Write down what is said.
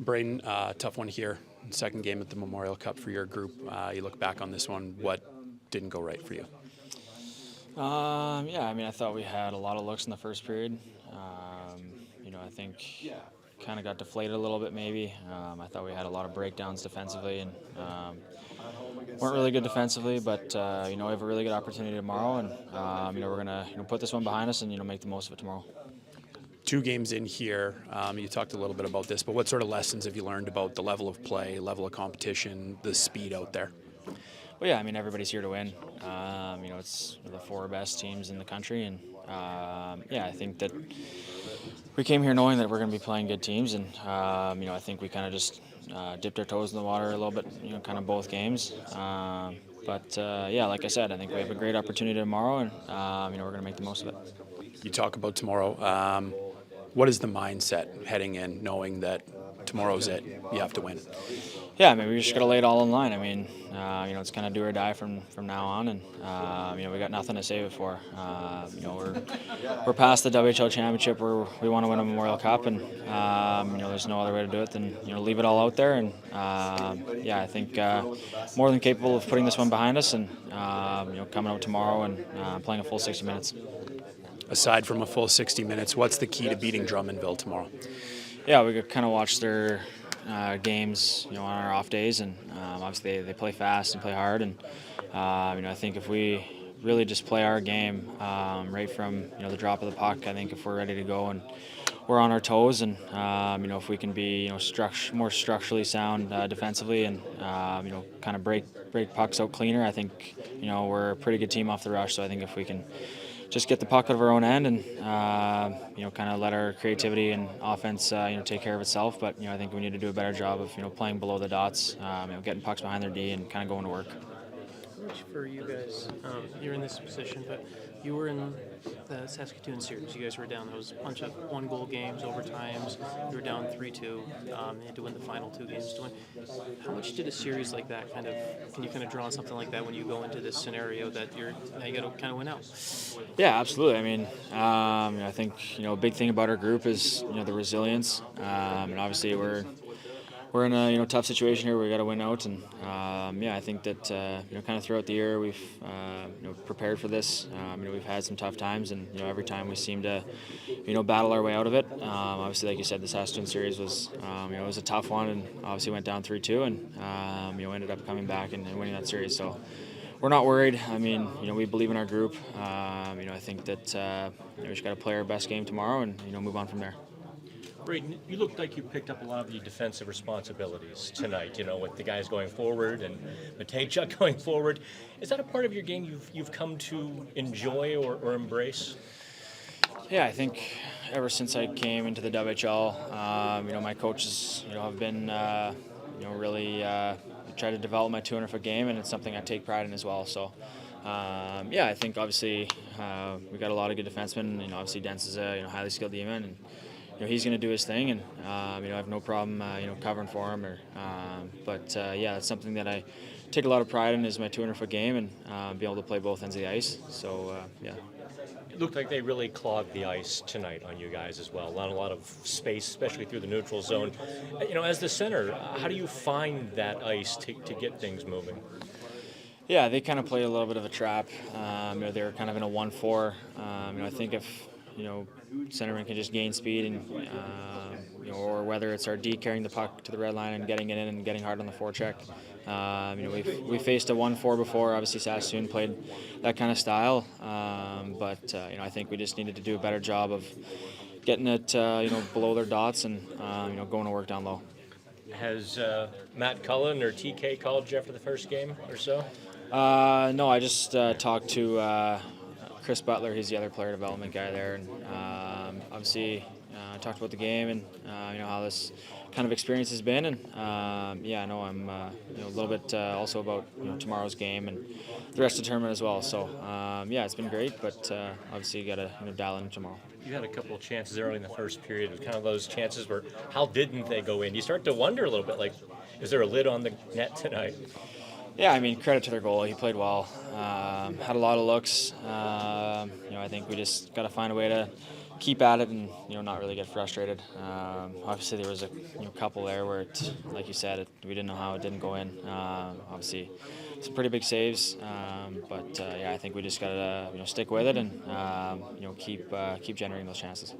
Brayden, tough one here. Second game at the Memorial Cup for your group. You look back on this one. What didn't go right for you? Yeah, I mean, I thought we had a lot of looks in the first period. I think kind of got deflated a little bit maybe. I thought we had a lot of breakdowns defensively and weren't really good defensively, but we have a really good opportunity tomorrow, and we're gonna put this one behind us and make the most of it tomorrow. 2 games in here, you talked a little bit about this, but what sort of lessons have you learned about the level of play, level of competition, the speed out there? Well, yeah, I mean, everybody's here to win. It's the 4 best teams in the country, and I think that we came here knowing that we're going to be playing good teams, and I think we kind of just dipped our toes in the water a little bit, kind of both games. Like I said, I think we have a great opportunity tomorrow, and we're going to make the most of it. You talk about tomorrow. What is the mindset heading in, knowing that tomorrow's it? You have to win. Yeah, I mean, we just got to lay it all on the line. I mean, it's kind of do or die from now on, and we got nothing to save it for. We're past the WHL championship where we want to win a Memorial Cup, and there's no other way to do it than leave it all out there. And I think more than capable of putting this one behind us, and coming out tomorrow and playing a full 60 minutes. Aside from a full 60 minutes, what's the key to beating Drummondville tomorrow? Yeah, we could kind of watch their games, on our off days, and obviously they play fast and play hard, and I think if we really just play our game right from the drop of the puck, I think if we're ready to go and we're on our toes, and if we can be more structurally sound defensively, and kind of break pucks out cleaner, I think we're a pretty good team off the rush. So I think if we can just get the puck out of our own end and kind of let our creativity and offense take care of itself. But I think we need to do a better job of playing below the dots, getting pucks behind their D and kind of going to work. For you guys, you're in this position, but you were in the Saskatoon series. You guys were down. There was a bunch of one-goal games, overtimes. You were down 3-2. You had to win the final 2 games to win. How much did a series like that can you draw on something like that when you go into this scenario that you got to kind of win out? Yeah, absolutely. I mean, I think a big thing about our group is the resilience, and obviously we're in a tough situation here. We got to win out, and I think that kind of throughout the year we've prepared for this. We've had some tough times, and every time we seem to battle our way out of it. Obviously, like you said, the Saskatoon series was it was a tough one, and obviously went down 3-2, and ended up coming back and winning that series. So we're not worried. I mean, we believe in our group. I think that we just got to play our best game tomorrow and move on from there. Brayden, you looked like you picked up a lot of the defensive responsibilities tonight, with the guys going forward and Matejchuk going forward. Is that a part of your game you've come to enjoy or embrace? Yeah, I think ever since I came into the WHL, my coaches, have been, really try to develop my 200-foot game, and it's something I take pride in as well. So, I think obviously we got a lot of good defensemen. Obviously Dents is a highly skilled D-man, and he's going to do his thing, and I have no problem covering for him. It's something that I take a lot of pride in is my 200-foot game, and be able to play both ends of the ice. So It looked like they really clogged the ice tonight on you guys as well. Not a lot of space, especially through the neutral zone. As the center, how do you find that ice to get things moving? Yeah, they kind of played a little bit of a trap. They were kind of in a 1-4. I think if centerman can just gain speed, and or whether it's our D carrying the puck to the red line and getting it in and getting hard on the forecheck. We faced a 1-4 before. Obviously, Saskatoon played that kind of style, I think we just needed to do a better job of getting it below their dots and going to work down low. Has Matt Cullen or TK called you after the first game or so? No, I just talked to Chris Butler. He's the other player development guy there, and obviously talked about the game and how this kind of experience has been, and I know I'm a little bit also about tomorrow's game and the rest of the tournament as well. So it's been great, but obviously you got to dial in tomorrow. You had a couple of chances early in the first period, kind of those chances where how didn't they go in? You start to wonder a little bit, like, is there a lid on the net tonight? Yeah, I mean, credit to their goalie. He played well. Had a lot of looks. I think we just got to find a way to keep at it and not really get frustrated. Obviously, there was a couple there where, like you said, we didn't know how it didn't go in. Obviously, some pretty big saves, but yeah, I think we just gotta stick with it and keep generating those chances.